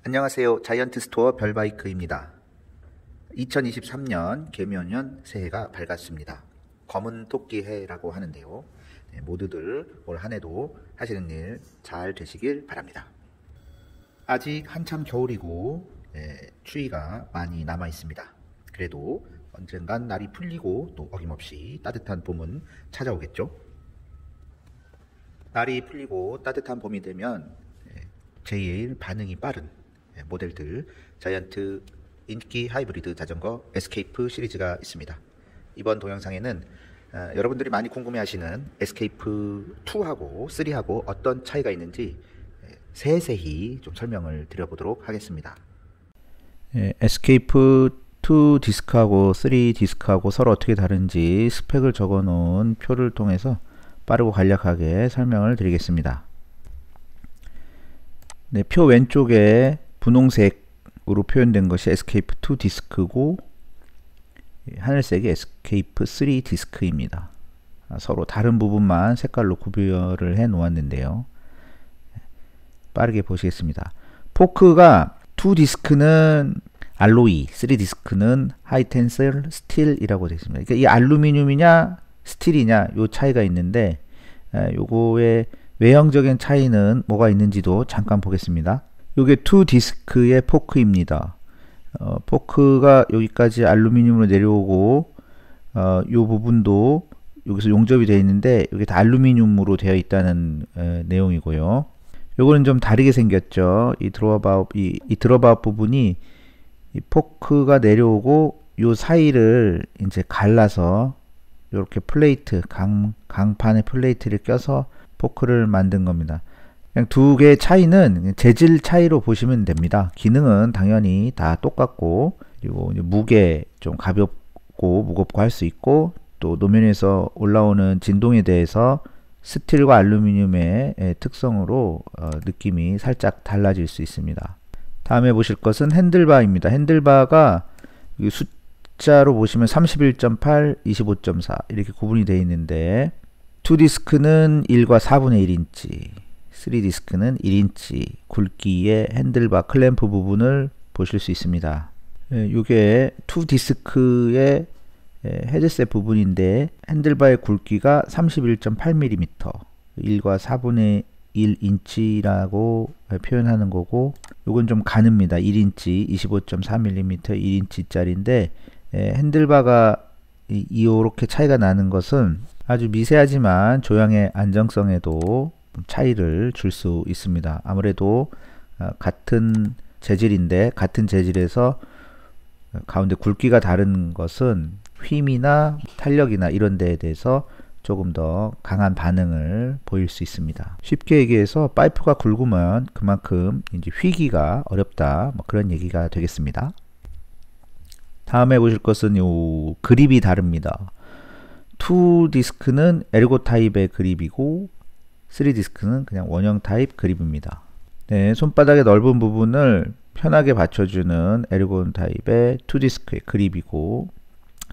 안녕하세요. 자이언트 스토어 별바이크입니다. 2023년 개묘년 새해가 밝았습니다. 검은 토끼 해라고 하는데요. 모두들 올 한해도 하시는 일 잘 되시길 바랍니다. 아직 한참 겨울이고 추위가 많이 남아 있습니다. 그래도 언젠간 날이 풀리고 또 어김없이 따뜻한 봄은 찾아오겠죠. 날이 풀리고 따뜻한 봄이 되면 제일 반응이 빠른 모델들 자이언트 인기 하이브리드 자전거 에스케이프 시리즈가 있습니다. 이번 동영상에는 여러분들이 많이 궁금해하시는 에스케이프 2하고 3하고 어떤 차이가 있는지 세세히 좀 설명을 드려보도록 하겠습니다. 에스케이프 2 디스크하고 3 디스크하고 서로 어떻게 다른지 스펙을 적어 놓은 표를 통해서 빠르고 간략하게 설명을 드리겠습니다. 네, 표 왼쪽에 분홍색으로 표현된 것이 에스케이프 2 디스크고 하늘색이 에스케이프 3 디스크입니다. 서로 다른 부분만 색깔로 구별을 해 놓았는데요. 빠르게 보시겠습니다. 포크가 2 디스크는 알로이, 3 디스크는 하이텐슬 스틸이라고 되어 있습니다. 그러니까 이 알루미늄이냐 스틸이냐 요 차이가 있는데 요거의 외형적인 차이는 뭐가 있는지도 잠깐 보겠습니다. 요게 2 디스크의 포크입니다. 포크가 여기까지 알루미늄으로 내려오고 요 부분도 여기서 용접이 되어 있는데 이게 다 알루미늄으로 되어 있다는 내용이고요. 요거는 좀 다르게 생겼죠. 이 드롭아웃 부분이 이 포크가 내려오고 요 사이를 이제 갈라서 이렇게 플레이트 강판에 플레이트를 껴서 포크를 만든 겁니다. 그냥 두 개의 차이는 재질 차이로 보시면 됩니다. 기능은 당연히 다 똑같고, 그리고 무게 좀 가볍고 무겁고 할 수 있고, 또 노면에서 올라오는 진동에 대해서 스틸과 알루미늄의 특성으로 느낌이 살짝 달라질 수 있습니다. 다음에 보실 것은 핸들바입니다. 핸들바가 숫자로 보시면 31.8, 25.4 이렇게 구분이 되어 있는데 2 디스크는 1과 4분의 1인치, 3 디스크는 1인치 굵기의 핸들바 클램프 부분을 보실 수 있습니다. 이게 2 디스크의 헤드셋 부분인데 핸들바의 굵기가 31.8mm, 1과 4분의 1인치라고 표현하는 거고, 요건 좀 가늡니다. 1인치, 25.4mm 1인치짜리인데 핸들바가 이렇게 차이가 나는 것은 아주 미세하지만 조향의 안정성에도 차이를 줄 수 있습니다. 아무래도 같은 재질인데 같은 재질에서 가운데 굵기가 다른 것은 휨이나 탄력이나 이런 데에 대해서 조금 더 강한 반응을 보일 수 있습니다. 쉽게 얘기해서 파이프가 굵으면 그만큼 이제 휘기가 어렵다, 뭐 그런 얘기가 되겠습니다. 다음에 보실 것은 요 그립이 다릅니다. 2 디스크는 에르고 타입의 그립이고 3 디스크는 그냥 원형 타입 그립입니다. 네, 손바닥의 넓은 부분을 편하게 받쳐주는 에르곤 타입의 2 디스크의 그립이고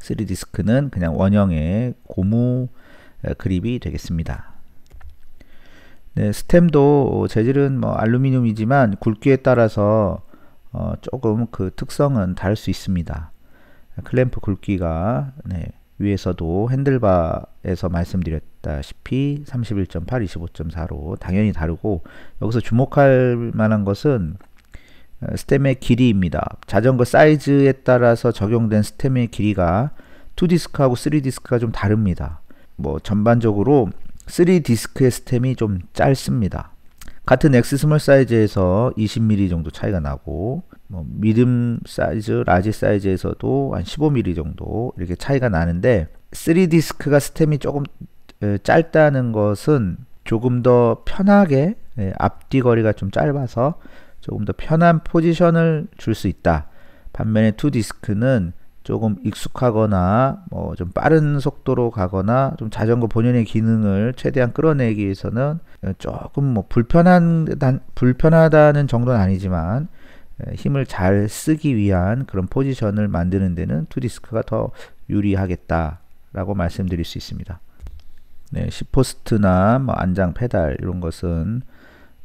3 디스크는 그냥 원형의 고무 그립이 되겠습니다. 네, 스템도 재질은 뭐 알루미늄이지만 굵기에 따라서 조금 그 특성은 다를 수 있습니다. 클램프 굵기가 위에서도 핸들바에서 말씀드렸다시피 31.8, 25.4로 당연히 다르고, 여기서 주목할 만한 것은 스템의 길이입니다. 자전거 사이즈에 따라서 적용된 스템의 길이가 2 디스크하고 3 디스크가 좀 다릅니다. 뭐 전반적으로 3 디스크의 스템이 좀 짧습니다. 같은 X 스몰 사이즈에서 20mm 정도 차이가 나고, 뭐 미듬 사이즈, 라지 사이즈에서도 한 15mm 정도 이렇게 차이가 나는데 3 디스크가 스템이 조금 짧다는 것은 조금 더 편하게 앞뒤 거리가 좀 짧아서 조금 더 편한 포지션을 줄 수 있다. 반면에 2 디스크는 조금 익숙하거나 뭐 좀 빠른 속도로 가거나 좀 자전거 본연의 기능을 최대한 끌어내기 위해서는 조금 뭐 불편하다는 정도는 아니지만 힘을 잘 쓰기 위한 그런 포지션을 만드는 데는 2 디스크가 더 유리하겠다라고 말씀드릴 수 있습니다. 네, 시포스트나 뭐 안장 페달 이런 것은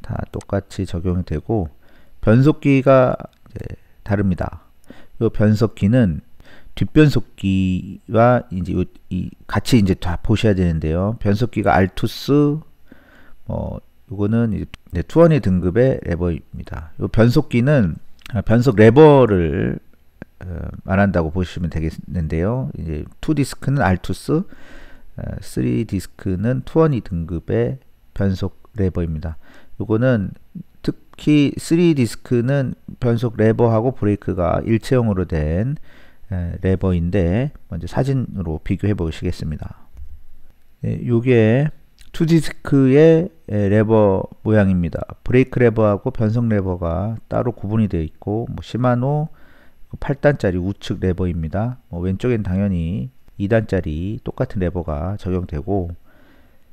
다 똑같이 적용이 되고, 변속기가 다릅니다. 이 변속기는 뒷변속기와 이제 같이 이제 다 보셔야 되는데요. 변속기가 알투스 이거는 이제 투어니 등급의 레버입니다. 이 변속기는 변속 레버를 말한다고 보시면 되겠는데요. 이제 2디스크는 알투스, 3디스크는 투어니 등급의 변속 레버입니다. 요거는 특히 3디스크는 변속 레버하고 브레이크가 일체형으로 된 레버인데 먼저 사진으로 비교해 보시겠습니다. 요게 2디스크의 레버 모양입니다. 브레이크 레버하고 변속 레버가 따로 구분이 되어 있고 시마노 8단짜리 우측 레버입니다. 왼쪽엔 당연히 2단짜리 똑같은 레버가 적용되고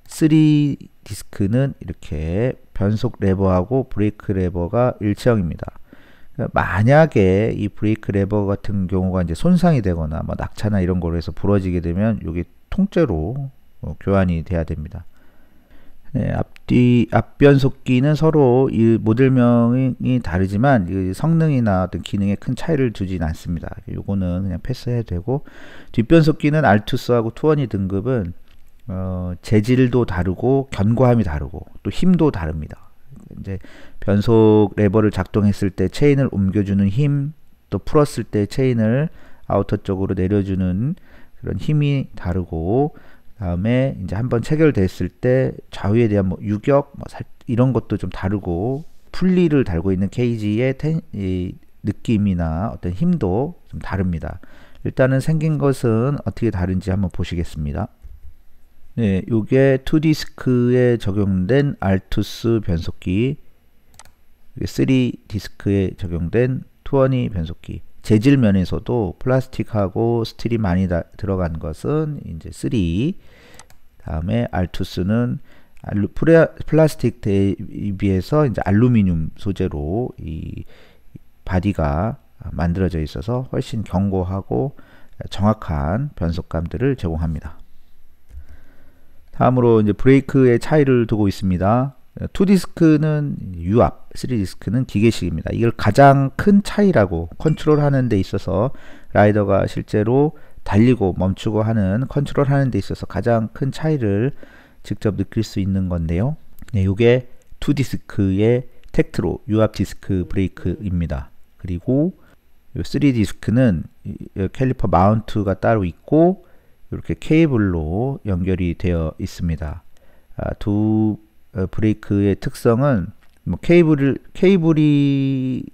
3디스크는 이렇게 변속 레버하고 브레이크 레버가 일체형입니다. 만약에 이 브레이크 레버 같은 경우가 이제 손상이 되거나 낙차나 이런 거로 해서 부러지게 되면 이게 통째로 교환이 돼야 됩니다. 앞 변속기는 서로 이 모델명이 다르지만 이 성능이나 어떤 기능에 큰 차이를 두진 않습니다. 요거는 그냥 패스해도 되고, 뒷 변속기는 알투스하고 투어니 등급은 재질도 다르고 견고함이 다르고 또 힘도 다릅니다. 이제 변속 레버를 작동했을 때 체인을 옮겨주는 힘, 또 풀었을 때 체인을 아우터 쪽으로 내려주는 그런 힘이 다르고, 다음에 이제 한번 체결됐을 때 좌우에 대한 유격 이런 것도 좀 다르고, 풀리를 달고 있는 케이지의 이 느낌이나 어떤 힘도 좀 다릅니다. 일단은 생긴 것은 어떻게 다른지 한번 보시겠습니다. 네, 요게 2디스크에 적용된 알투스 변속기, 3디스크에 적용된 투어니 변속기. 재질 면에서도 플라스틱하고 스틸이 많이 들어간 것은 이제 3, 다음에 알투스는 플라스틱 대비해서 이제 알루미늄 소재로 이 바디가 만들어져 있어서 훨씬 견고하고 정확한 변속감들을 제공합니다. 다음으로 이제 브레이크의 차이를 두고 있습니다. 2디스크는 유압, 3디스크는 기계식입니다. 이걸 가장 큰 차이라고, 컨트롤 하는 데 있어서 라이더가 실제로 달리고 멈추고 하는 컨트롤 하는 데 있어서 가장 큰 차이를 직접 느낄 수 있는 건데요. 네, 이게 2디스크의 텍트로 유압 디스크 브레이크입니다. 그리고 3디스크는 캘리퍼 마운트가 따로 있고 이렇게 케이블로 연결이 되어 있습니다. 두 브레이크의 특성은 케이블이냐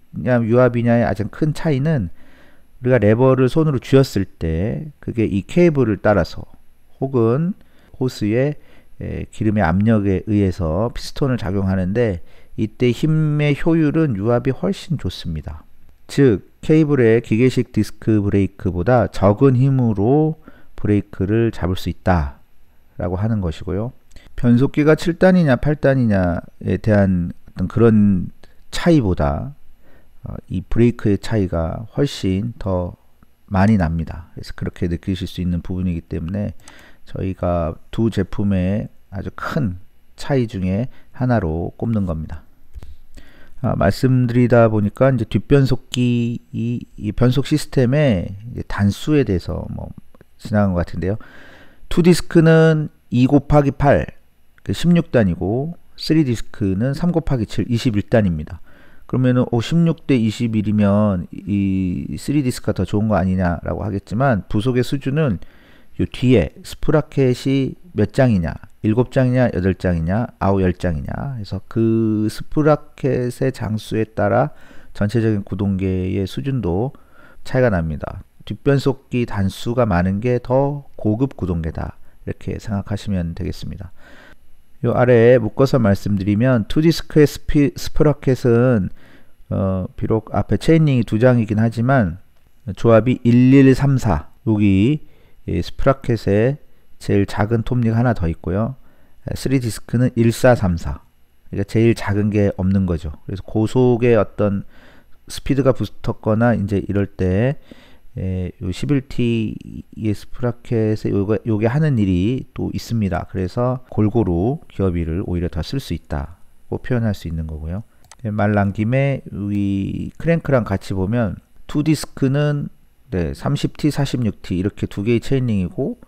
유압이냐의 가장 큰 차이는, 우리가 레버를 손으로 쥐었을 때 그게 이 케이블을 따라서 혹은 호스의 기름의 압력에 의해서 피스톤을 작용하는데, 이때 힘의 효율은 유압이 훨씬 좋습니다. 즉 케이블의 기계식 디스크 브레이크보다 적은 힘으로 브레이크를 잡을 수 있다 라고 하는 것이고요. 변속기가 7단이냐 8단이냐에 대한 어떤 그런 차이보다 이 브레이크의 차이가 훨씬 더 많이 납니다. 그래서 그렇게 느끼실 수 있는 부분이기 때문에 저희가 두 제품의 아주 큰 차이 중에 하나로 꼽는 겁니다. 말씀드리다 보니까 이제 뒷변속기 이 변속 시스템의 이제 단수에 대해서 지나간 것 같은데요. 2디스크는 2 곱하기 8, 16단이고 3디스크는 3 곱하기 7, 21단입니다. 그러면은 16대 21이면 이 3디스크가 더 좋은 거 아니냐라고 하겠지만, 부속의 수준은 요 뒤에 스프라켓이 몇 장이냐, 7장이냐 8장이냐 아우 10장이냐 해서 그 스프라켓의 장수에 따라 전체적인 구동계의 수준도 차이가 납니다. 뒷변속기 단수가 많은 게 더 고급 구동계다, 이렇게 생각하시면 되겠습니다. 요 아래에 묶어서 말씀드리면 2디스크의 스프라켓은 비록 앞에 체인링이 2장이긴 하지만 조합이 1134, 여기 스프라켓에 제일 작은 톱니가 하나 더 있고요. 3디스크는 1434, 그러니까 제일 작은 게 없는 거죠. 그래서 고속의 어떤 스피드가 붙었거나 이제 이럴 때 요 11T의 스프라켓에 요게 하는 일이 또 있습니다. 그래서 골고루 기어비를 오히려 더 쓸 수 있다고 표현할 수 있는 거고요. 말 난 김에 이 크랭크랑 같이 보면 2디스크는 30T, 46T 이렇게 두 개의 체인링이고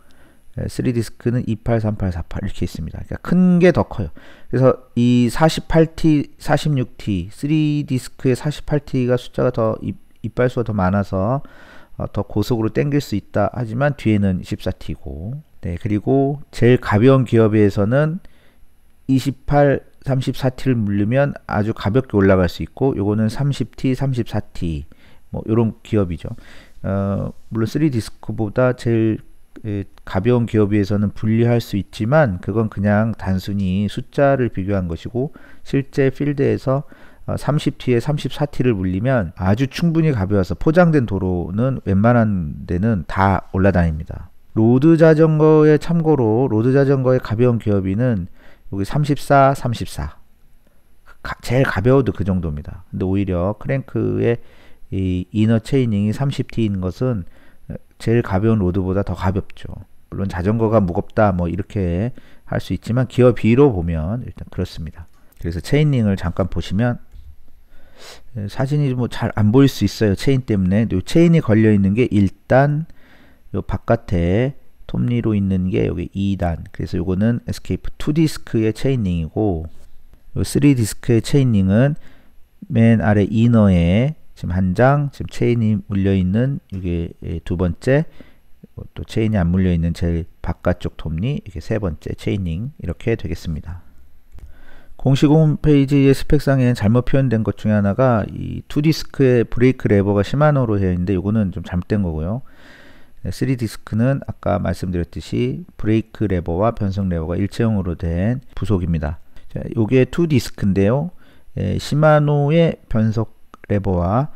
3디스크는 28, 38, 48 이렇게 있습니다. 그러니까 큰 게 더 커요. 그래서 이 48T, 46T, 3디스크의 48T가 숫자가 더 이빨수가 더 많아서 더 고속으로 당길 수 있다 하지만 뒤에는 14T고 그리고 제일 가벼운 기어에 비해서는 28, 34T를 물리면 아주 가볍게 올라갈 수 있고 요거는 30T, 34T 뭐 요런 기업이죠. 물론 3디스크보다 제일 가벼운 기업에서는 분리할 수 있지만 그건 그냥 단순히 숫자를 비교한 것이고 실제 필드에서 30T에 34T를 물리면 아주 충분히 가벼워서 포장된 도로는 웬만한 데는 다 올라다닙니다. 로드 자전거에 참고로 로드 자전거의 가벼운 기어비는 여기 34, 34 제일 가벼워도 그 정도입니다. 근데 오히려 크랭크의 이 이너 체이닝이 30T인 것은 제일 가벼운 로드보다 더 가볍죠. 물론 자전거가 무겁다 뭐 이렇게 할 수 있지만 기어 비로 보면 일단 그렇습니다. 그래서 체인링을 잠깐 보시면 사진이 뭐 잘 안 보일 수 있어요. 체인 때문에. 요 체인이 걸려 있는 게 1단, 요 바깥에 톱니로 있는 게 여기 2단. 그래서 요거는 에스케이프 2디스크의 체인링이고 요 3디스크의 체인링은 맨 아래 이너에 지금 한 장, 지금 체인이 물려 있는 이게 두 번째, 또 체인이 안 물려 있는 제일 바깥쪽 톱니, 이게 세 번째 체인링 이렇게 되겠습니다. 공식 홈페이지의 스펙상에는 잘못 표현된 것 중에 하나가 이 2디스크의 브레이크 레버가 시마노로 되어 있는데 이거는 좀 잘못된 거고요. 3디스크는 아까 말씀드렸듯이 브레이크 레버와 변속 레버가 일체형으로 된 부속입니다. 자, 요게 2디스크인데요. 시마노의 변속 레버와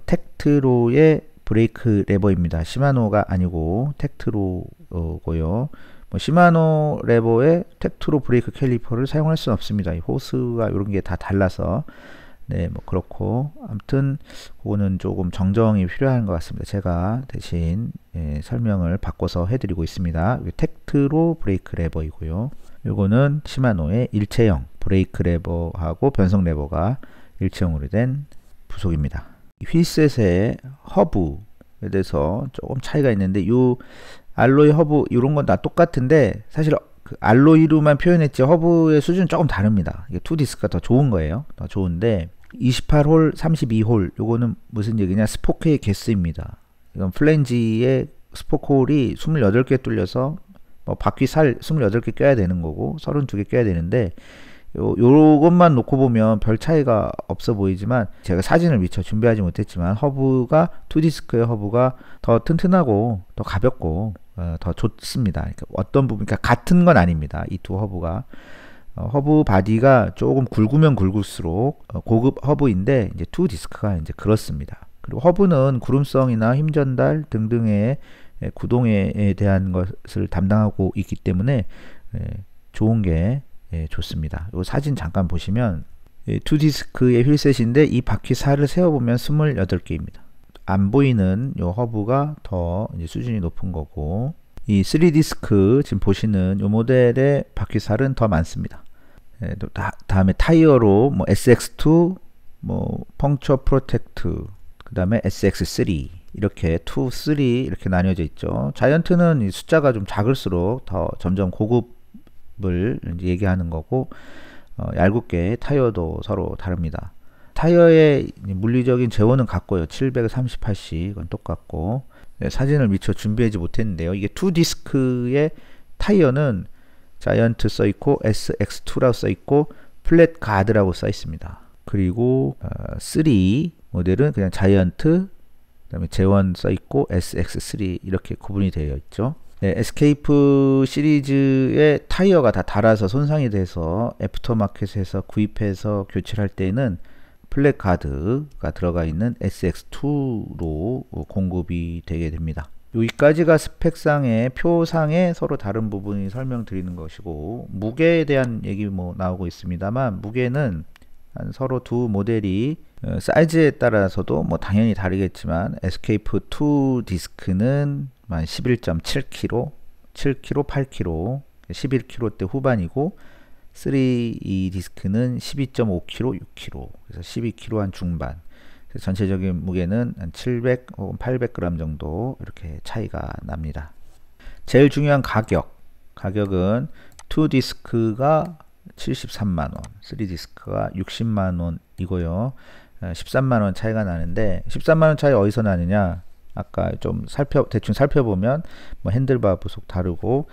텍트로의 브레이크 레버입니다. 시마노가 아니고 텍트로고요. 뭐 시마노 레버에 텍트로 브레이크 캘리퍼를 사용할 수는 없습니다. 이 호스가 이런 게 다 달라서 뭐 그렇고 아무튼 그거는 조금 정정이 필요한 것 같습니다. 제가 대신 설명을 바꿔서 해드리고 있습니다. 텍트로 브레이크 레버이고요. 이거는 시마노의 일체형 브레이크 레버하고 변속 레버가 일체형으로 된 부속입니다. 휠셋의 허브에 대해서 조금 차이가 있는데 이 알로이 허브 이런 건 다 똑같은데 사실 그 알로이로만 표현했지 허브의 수준은 조금 다릅니다. 이게 2디스크가 더 좋은 거예요. 더 좋은데 28홀, 32홀 요거는 무슨 얘기냐 스포크의 개수입니다. 이건 플랜지의 스포크홀이 28개 뚫려서 뭐 바퀴 살 28개 껴야 되는 거고 32개 껴야 되는데 요것만 놓고 보면 별 차이가 없어 보이지만 제가 사진을 미처 준비하지 못했지만 허브가 2디스크의 허브가 더 튼튼하고 더 가볍고 더 좋습니다. 그러니까 어떤 부분 그러니까 같은 건 아닙니다. 이 두 허브가 허브 바디가 조금 굵으면 굵을수록 고급 허브인데 이제 2디스크가 이제 그렇습니다. 그리고 허브는 구름성이나 힘 전달 등등의 구동에 대한 것을 담당하고 있기 때문에 좋은 게 좋습니다. 이 사진 잠깐 보시면 2디스크의 휠셋인데 이 바퀴 살을 세어보면 28개입니다. 안 보이는 이 허브가 더 이제 수준이 높은 거고 이 3디스크 지금 보시는 이 모델의 바퀴 살은 더 많습니다. 다음에 타이어로 뭐 SX2, 뭐 펑처 프로텍트, 그 다음에 SX3 이렇게 2, 3 이렇게 나뉘어져 있죠. 자이언트는 이 숫자가 좀 작을수록 더 점점 고급을 이제 얘기하는 거고 얇게 타이어도 서로 다릅니다. 타이어의 물리적인 재원은 같고요. 738C 이건 똑같고 사진을 미처 준비하지 못했는데요. 이게 2디스크의 타이어는 자이언트 써있고 SX2라고 써있고 플랫 가드라고 써있습니다. 그리고 3 모델은 그냥 자이언트 그 다음에 제1 써있고 SX3 이렇게 구분이 되어 있죠. 에스케이프 시리즈의 타이어가 다 닳아서 손상이 돼서 애프터마켓에서 구입해서 교체할 때는 플랫 가드가 들어가 있는 SX2로 공급이 되게 됩니다. 여기까지가 스펙상의 표상에 서로 다른 부분이 설명드리는 것이고 무게에 대한 얘기 뭐 나오고 있습니다만 무게는 서로 두 모델이 사이즈에 따라서도 뭐 당연히 다르겠지만 에스케이프 2 디스크는 11.7kg, 7kg, 8kg, 11kg대 후반이고 3 디스크는 12.5kg, 6kg. 그래서 12kg 한 중반. 그래서 전체적인 무게는 한 700 혹은 800g 정도 이렇게 차이가 납니다. 제일 중요한 가격은 2디스크가 73만원, 3디스크가 60만원 이고요. 13만원 차이가 나는데 13만원 차이 어디서 나느냐? 아까 좀 대충 살펴보면 뭐 핸들바 부속 다르고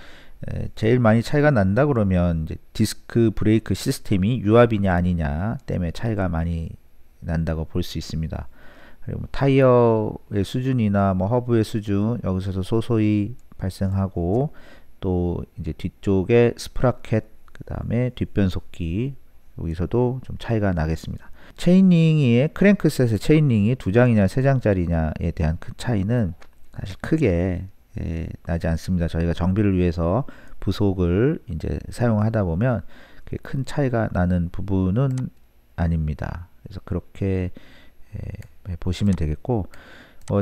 제일 많이 차이가 난다 그러면 이제 디스크 브레이크 시스템이 유압이냐 아니냐 때문에 차이가 많이 난다고 볼 수 있습니다. 그리고 뭐 타이어의 수준이나 뭐 허브의 수준 여기서 소소히 발생하고 또 이제 뒤쪽에 스프라켓 그 다음에 뒷변속기 여기서도 좀 차이가 나겠습니다. 체인링이 크랭크셋의 체인링이 2장이냐 3장짜리냐에 대한 그 차이는 사실 크게 나지 않습니다. 저희가 정비를 위해서 부속을 이제 사용하다 보면 큰 차이가 나는 부분은 아닙니다. 그래서 그렇게 보시면 되겠고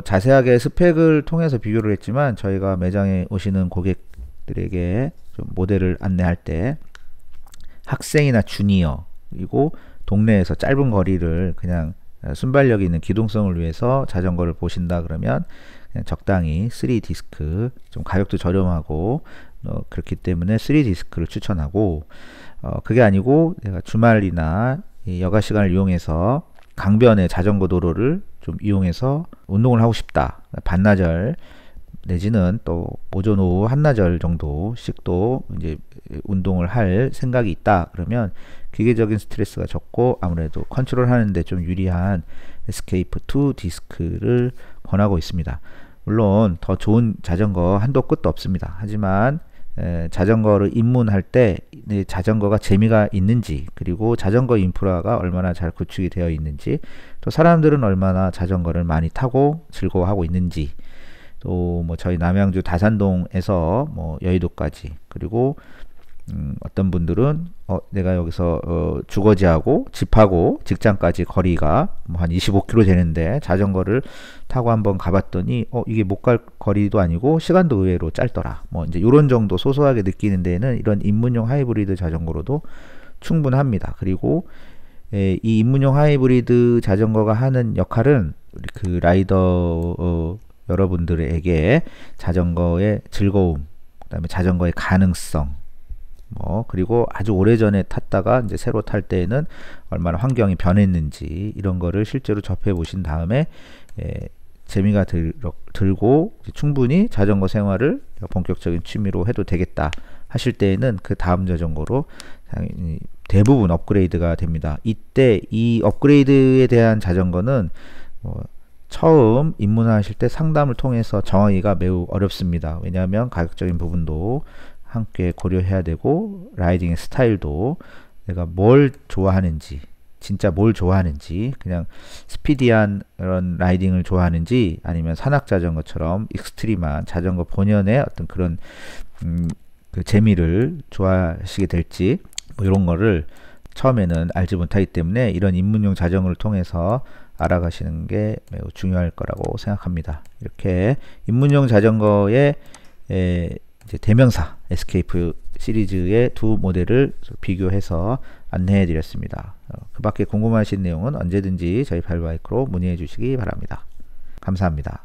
자세하게 스펙을 통해서 비교를 했지만 저희가 매장에 오시는 고객들에게 좀 모델을 안내할 때 학생이나 주니어 그리고 동네에서 짧은 거리를 그냥 순발력 있는 기동성을 위해서 자전거를 보신다 그러면 그냥 적당히 3디스크 좀 가격도 저렴하고 그렇기 때문에 3디스크를 추천하고 그게 아니고 내가 주말이나 여가 시간을 이용해서 강변의 자전거 도로를 좀 이용해서 운동을 하고 싶다. 반나절 내지는 또 오전 오후 한나절 정도씩도 이제 운동을 할 생각이 있다. 그러면 기계적인 스트레스가 적고 아무래도 컨트롤 하는데 좀 유리한 에스케이프 2 디스크를 권하고 있습니다. 물론 더 좋은 자전거 한도 끝도 없습니다. 하지만 자전거를 입문할 때 자전거가 재미가 있는지 그리고 자전거 인프라가 얼마나 잘 구축이 되어 있는지 또 사람들은 얼마나 자전거를 많이 타고 즐거워하고 있는지 또 뭐 저희 남양주 다산동에서 뭐 여의도까지 그리고 어떤 분들은 내가 여기서 주거지하고 집하고 직장까지 거리가 뭐 한 25km 되는데 자전거를 타고 한번 가봤더니 이게 못 갈 거리도 아니고 시간도 의외로 짧더라. 뭐 이제 이런 정도 소소하게 느끼는 데는 이런 입문용 하이브리드 자전거로도 충분합니다. 그리고 이 입문용 하이브리드 자전거가 하는 역할은 그 라이더 여러분들에게 자전거의 즐거움, 그다음에 자전거의 가능성 그리고 아주 오래전에 탔다가 이제 새로 탈 때에는 얼마나 환경이 변했는지 이런 거를 실제로 접해 보신 다음에 재미가 들고 충분히 자전거 생활을 본격적인 취미로 해도 되겠다 하실 때에는 그 다음 자전거로 당연히 대부분 업그레이드가 됩니다. 이때 이 업그레이드에 대한 자전거는 처음 입문하실 때 상담을 통해서 정하기가 매우 어렵습니다. 왜냐하면 가격적인 부분도 함께 고려해야 되고 라이딩의 스타일도 내가 뭘 좋아하는지 진짜 뭘 좋아하는지 그냥 스피디한 그런 라이딩을 좋아하는지 아니면 산악자전거처럼 익스트림한 자전거 본연의 어떤 그런 그 재미를 좋아하시게 될지 이런 거를 처음에는 알지 못하기 때문에 이런 입문용 자전거를 통해서 알아가시는 게 매우 중요할 거라고 생각합니다. 이렇게 입문용 자전거의 이제 대명사 에스케이프 시리즈의 두 모델을 비교해서 안내해 드렸습니다. 그 밖에 궁금하신 내용은 언제든지 저희 발바이크로 문의해 주시기 바랍니다. 감사합니다.